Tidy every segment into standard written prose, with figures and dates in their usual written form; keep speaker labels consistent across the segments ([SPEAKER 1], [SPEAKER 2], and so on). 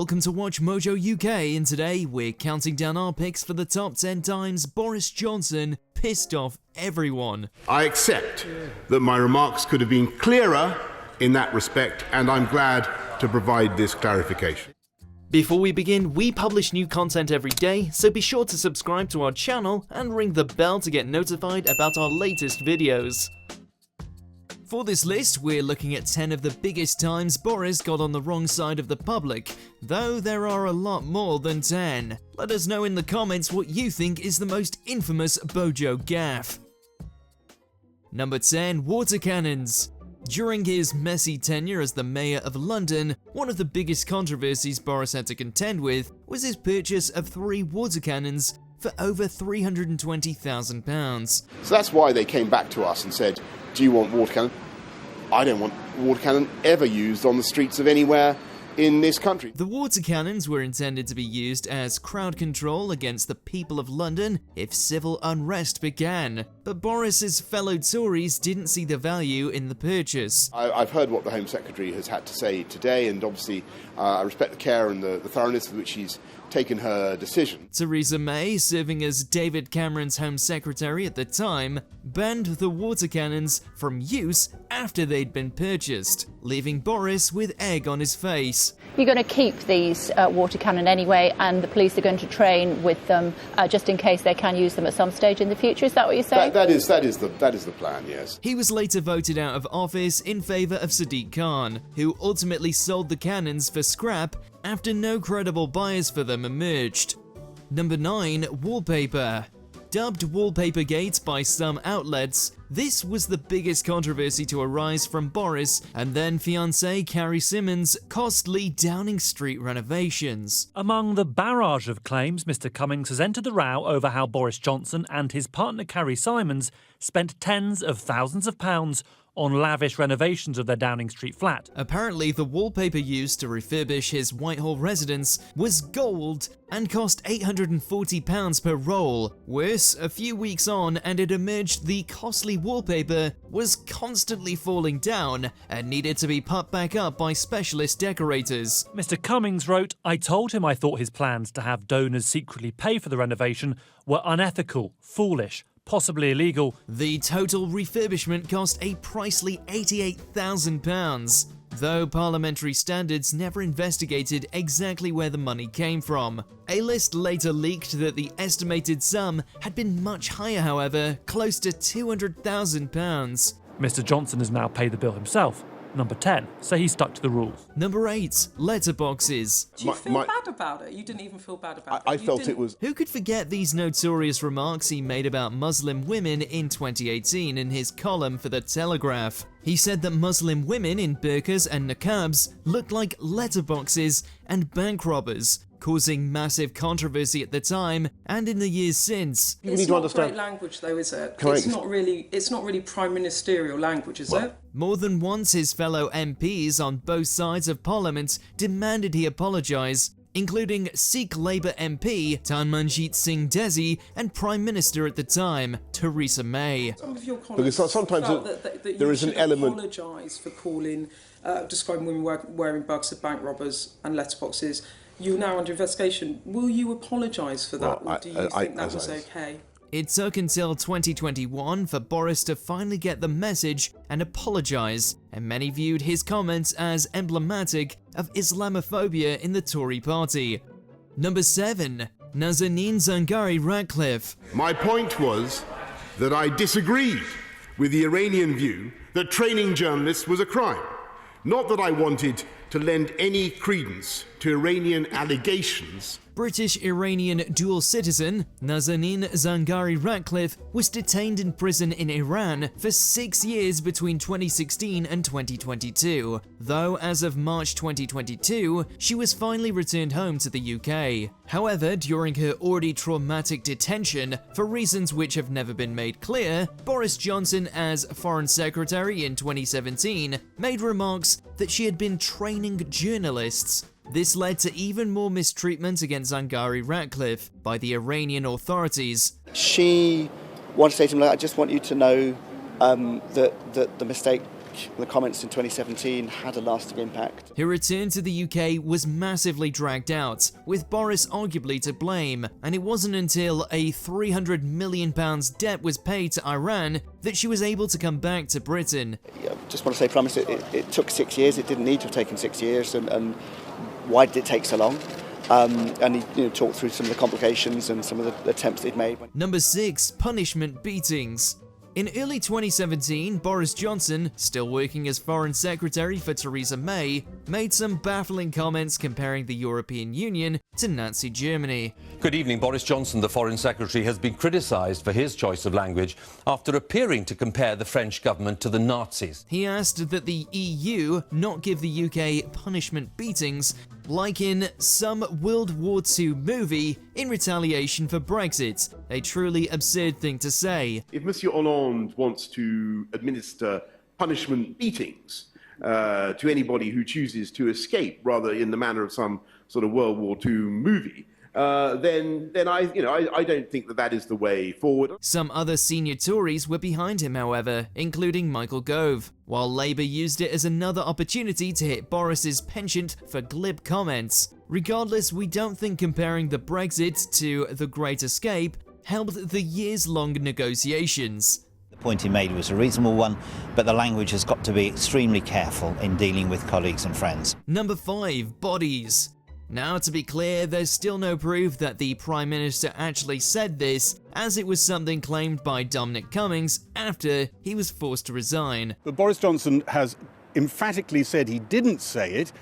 [SPEAKER 1] welcome to WatchMojo UK, and today we're counting down our picks for the top 10 times Boris Johnson pissed off everyone.
[SPEAKER 2] I accept that my remarks could have been clearer in that respect, and I'm glad to provide this clarification.
[SPEAKER 1] Before we begin, we publish new content every day, so be sure to subscribe to our channel and ring the bell to get notified about our latest videos. For this list, we're looking at 10 of the biggest times Boris got on the wrong side of the public, though there are a lot more than 10. Let us know in the comments what you think is the most infamous Bojo gaffe. Number 10. Water cannons. During his messy tenure as the Mayor of London, one of the biggest controversies Boris had to contend with was his purchase of 3 water cannons for over £320,000.
[SPEAKER 3] So that's why they came back to us and said, do you want water cannon? I don't want water cannon ever used on the streets of anywhere in this country.
[SPEAKER 1] The water cannons were intended to be used as crowd control against the people of London if civil unrest began, but Boris's fellow Tories didn't see the value in the purchase.
[SPEAKER 3] I've heard what the Home Secretary has had to say today, and obviously I respect the care and the thoroughness with which she's taken her decision.
[SPEAKER 1] Theresa May, serving as David Cameron's Home Secretary at the time, banned the water cannons from use after they'd been purchased, leaving Boris with egg on his face.
[SPEAKER 4] You're going to keep these water cannon anyway, and the police are going to train with them just in case they can use them at some stage in the future. Is that what you're saying?
[SPEAKER 3] That is the plan, yes.
[SPEAKER 1] He was later voted out of office in favour of Sadiq Khan, who ultimately sold the cannons for scrap after no credible buyers for them emerged. Number 9. Wallpaper. Dubbed Wallpapergate by some outlets, this was the biggest controversy to arise from Boris and then fiancée Carrie Symonds' costly Downing Street renovations.
[SPEAKER 5] Among the barrage of claims, Mr Cummings has entered the row over how Boris Johnson and his partner Carrie Symonds spent tens of thousands of pounds on lavish renovations of their Downing Street flat.
[SPEAKER 1] Apparently, the wallpaper used to refurbish his Whitehall residence was gold and cost £840 per roll. Worse, a few weeks on and it emerged the costly wallpaper was constantly falling down and needed to be put back up by specialist decorators.
[SPEAKER 5] Mr Cummings wrote, "I told him I thought his plans to have donors secretly pay for the renovation were unethical, foolish, possibly illegal."
[SPEAKER 1] The total refurbishment cost a pricely £88,000, though parliamentary standards never investigated exactly where the money came from. A list later leaked that the estimated sum had been much higher, however, close to £200,000.
[SPEAKER 5] Mr Johnson has now paid the bill himself. Number 10, so he stuck to the rules.
[SPEAKER 1] Number 8. Letterboxes.
[SPEAKER 6] Do you feel bad about it? You didn't even feel bad about it.
[SPEAKER 3] I felt it was...
[SPEAKER 1] Who could forget these notorious remarks he made about Muslim women in 2018 in his column for The Telegraph? He said that Muslim women in burqas and niqabs looked like letterboxes and bank robbers, causing massive controversy at the time and in the years since.
[SPEAKER 6] It's not great language though, is it? It's not really prime ministerial language, is it?
[SPEAKER 1] More than once his fellow MPs on both sides of Parliament demanded he apologise, including Sikh Labour MP Tanmanjit Singh Desi and Prime Minister at the time, Theresa May.
[SPEAKER 6] Some of your colleagues
[SPEAKER 3] sometimes
[SPEAKER 6] that
[SPEAKER 3] there is an element...
[SPEAKER 6] apologise for calling, describing women wearing bugs as bank robbers and letterboxes. You're now under investigation. Will you apologise for that, or do you think that was okay?
[SPEAKER 1] It took until 2021 for Boris to finally get the message and apologise, and many viewed his comments as emblematic of Islamophobia in the Tory party. Number 7. Nazanin Zaghari-Ratcliffe.
[SPEAKER 2] My point was that I disagreed with the Iranian view that training journalists was a crime. Not that I wanted to lend any credence to Iranian allegations.
[SPEAKER 1] British-Iranian dual citizen Nazanin Zaghari-Ratcliffe was detained in prison in Iran for 6 years between 2016 and 2022, though as of March 2022, she was finally returned home to the UK. However, during her already traumatic detention, for reasons which have never been made clear, Boris Johnson, as Foreign Secretary in 2017, made remarks that she had been training journalists. This led to even more mistreatment against Zaghari-Ratcliffe by the Iranian authorities.
[SPEAKER 7] She wanted to say to him, I just want you to know that the mistake think the comments in 2017 had a lasting impact.
[SPEAKER 1] Her return to the UK was massively dragged out, with Boris arguably to blame, and it wasn't until a £300 million debt was paid to Iran that she was able to come back to Britain.
[SPEAKER 7] Yeah, just want to say, Promise, it took 6 years. It didn't need to have taken 6 years, and why did it take so long? And he talked through some of the complications and some of the attempts they'd made.
[SPEAKER 1] Number 6. Punishment beatings. In early 2017, Boris Johnson, still working as Foreign Secretary for Theresa May, made some baffling comments comparing the European Union to Nazi Germany.
[SPEAKER 8] Good evening. Boris Johnson, the Foreign Secretary, has been criticised for his choice of language after appearing to compare the French government to the Nazis.
[SPEAKER 1] He asked that the EU not give the UK punishment beatings like in some World War II movie in retaliation for Brexit. A truly absurd thing to say.
[SPEAKER 2] If Monsieur Hollande wants to administer punishment beatings to anybody who chooses to escape, rather in the manner of some sort of World War II movie, then I don't think that is the way forward.
[SPEAKER 1] Some other senior Tories were behind him, however, including Michael Gove, while Labour used it as another opportunity to hit Boris's penchant for glib comments. Regardless, we don't think comparing the Brexit to the Great Escape helped the years-long negotiations.
[SPEAKER 9] The point he made was a reasonable one, but the language has got to be extremely careful in dealing with colleagues and friends.
[SPEAKER 1] Number 5. Bodies. Now, to be clear, there's still no proof that the Prime Minister actually said this, as it was something claimed by Dominic Cummings after he was forced to resign.
[SPEAKER 10] But Boris Johnson has emphatically said he didn't say it,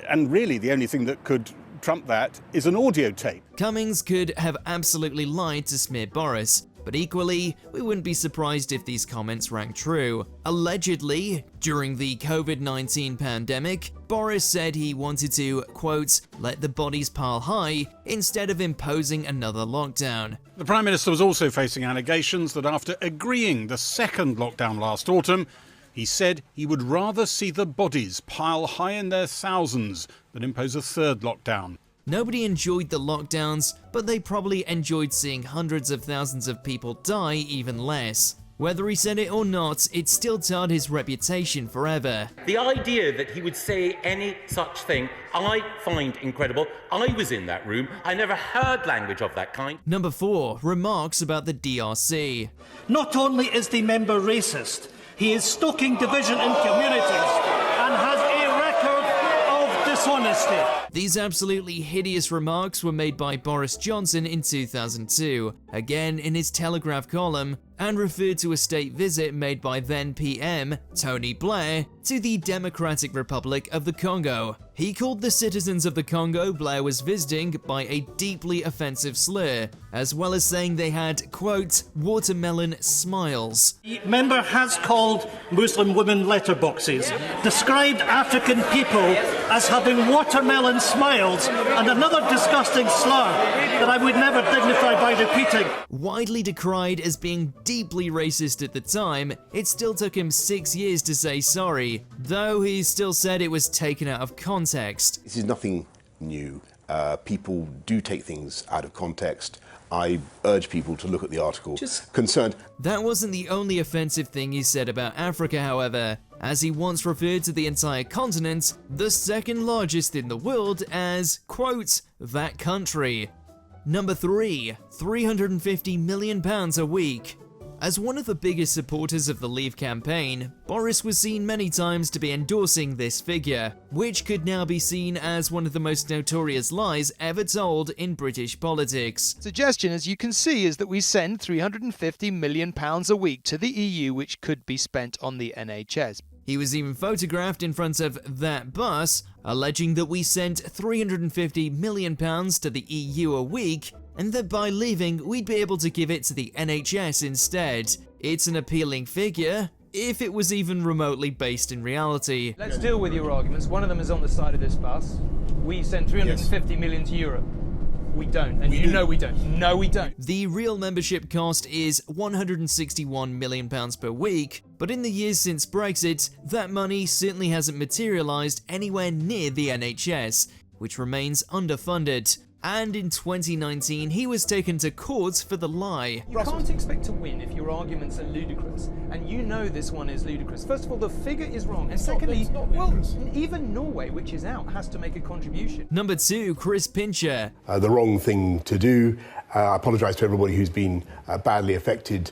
[SPEAKER 10] and really the only thing that could trump that is an audio tape.
[SPEAKER 1] Cummings could have absolutely lied to smear Boris, but equally, we wouldn't be surprised if these comments rang true. Allegedly, during the COVID-19 pandemic, Boris said he wanted to, quote, let the bodies pile high instead of imposing another lockdown.
[SPEAKER 10] The Prime Minister was also facing allegations that after agreeing the second lockdown last autumn, he said he would rather see the bodies pile high in their thousands than impose a third lockdown.
[SPEAKER 1] Nobody enjoyed the lockdowns, but they probably enjoyed seeing hundreds of thousands of people die even less. Whether he said it or not, it still tarred his reputation forever.
[SPEAKER 11] The idea that he would say any such thing, I find incredible. I was in that room. I never heard language of that kind.
[SPEAKER 1] Number 4. Remarks about the DRC.
[SPEAKER 12] Not only is the member racist, he is stoking division in communities and has a record of dishonesty.
[SPEAKER 1] These absolutely hideous remarks were made by Boris Johnson in 2002, again in his Telegraph column, and referred to a state visit made by then PM Tony Blair to the Democratic Republic of the Congo. He called the citizens of the Congo Blair was visiting by a deeply offensive slur, as well as saying they had, quote, watermelon smiles.
[SPEAKER 12] The member has called Muslim women letterboxes, described African people as having watermelon smiles, and another disgusting slur that I would never dignify by repeating.
[SPEAKER 1] Widely decried as being deeply racist at the time, it still took him 6 years to say sorry, though he still said it was taken out of context.
[SPEAKER 3] This is nothing new. People do take things out of context. I urge people to look at the article concerned.
[SPEAKER 1] That wasn't the only offensive thing he said about Africa, however, as he once referred to the entire continent, the second largest in the world, as, quote, that country. Number 3. £350 million a week. As one of the biggest supporters of the Leave campaign, Boris was seen many times to be endorsing this figure, which could now be seen as one of the most notorious lies ever told in British politics.
[SPEAKER 13] Suggestion, as you can see, is that we send £350 million a week to the EU, which could be spent on the NHS.
[SPEAKER 1] He was even photographed in front of that bus, alleging that we sent £350 million to the EU a week, and that by leaving, we'd be able to give it to the NHS instead. It's an appealing figure, if it was even remotely based in reality.
[SPEAKER 14] Let's deal with your arguments. One of them is on the side of this bus. We sent 350 million to Europe. We don't, and you know we don't. No, we don't.
[SPEAKER 1] The real membership cost is £161 million per week, but in the years since Brexit, that money certainly hasn't materialised anywhere near the NHS, which remains underfunded. And in 2019, he was taken to court for the lie.
[SPEAKER 14] You can't expect to win if your arguments are ludicrous, and you know this one is ludicrous. First of all, the figure is wrong, and secondly, well, even Norway, which is out, has to make a contribution.
[SPEAKER 1] Number 2, Chris Pincher.
[SPEAKER 15] The wrong thing to do. I apologise to everybody who's been badly affected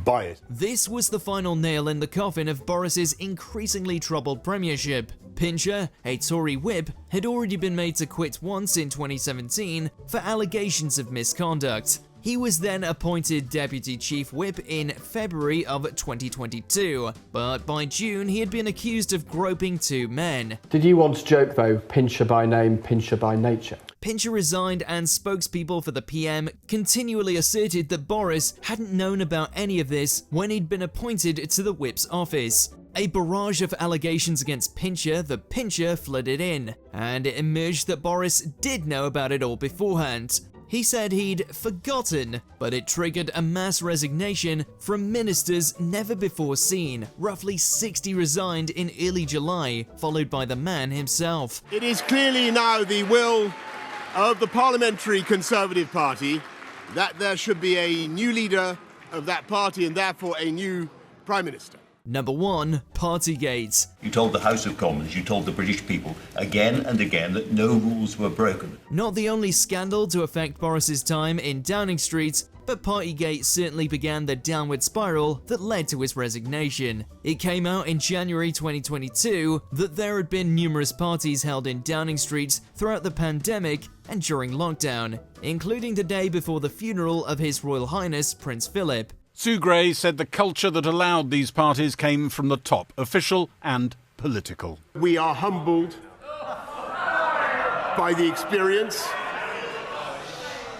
[SPEAKER 15] by it.
[SPEAKER 1] This was the final nail in the coffin of Boris's increasingly troubled premiership. Pincher, a Tory whip, had already been made to quit once in 2017 for allegations of misconduct. He was then appointed Deputy Chief Whip in February of 2022, but by June he had been accused of groping 2 men.
[SPEAKER 16] Did you want to joke though, Pincher by name, Pincher by nature?
[SPEAKER 1] Pincher resigned, and spokespeople for the PM continually asserted that Boris hadn't known about any of this when he'd been appointed to the Whip's office. A barrage of allegations against Pincher that Pincher flooded in, and it emerged that Boris did know about it all beforehand. He said he'd forgotten, but it triggered a mass resignation from ministers never before seen. Roughly 60 resigned in early July, followed by the man himself.
[SPEAKER 2] It is clearly now the will of the Parliamentary Conservative Party that there should be a new leader of that party and therefore a new Prime Minister.
[SPEAKER 1] Number 1, Partygate.
[SPEAKER 17] You told the House of Commons, you told the British people again and again that no rules were broken.
[SPEAKER 1] Not the only scandal to affect Boris's time in Downing Street, but Partygate certainly began the downward spiral that led to his resignation. It came out in January 2022 that there had been numerous parties held in Downing Street throughout the pandemic and during lockdown, including the day before the funeral of His Royal Highness Prince Philip.
[SPEAKER 10] Sue Gray said the culture that allowed these parties came from the top, official and political.
[SPEAKER 2] We are humbled by the experience,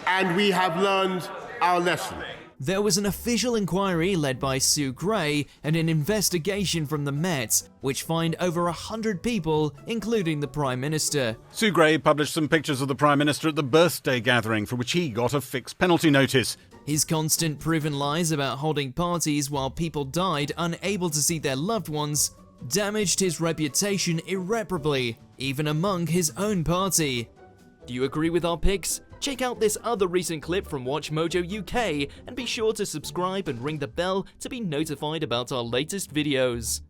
[SPEAKER 2] and we have learned our lesson.
[SPEAKER 1] There was an official inquiry led by Sue Gray and an investigation from the Met, which fined over 100 people, including the Prime Minister.
[SPEAKER 10] Sue Gray published some pictures of the Prime Minister at the birthday gathering, for which he got a fixed penalty notice.
[SPEAKER 1] His constant proven lies about holding parties while people died unable to see their loved ones damaged his reputation irreparably, even among his own party. Do you agree with our picks? Check out this other recent clip from WatchMojo UK and be sure to subscribe and ring the bell to be notified about our latest videos.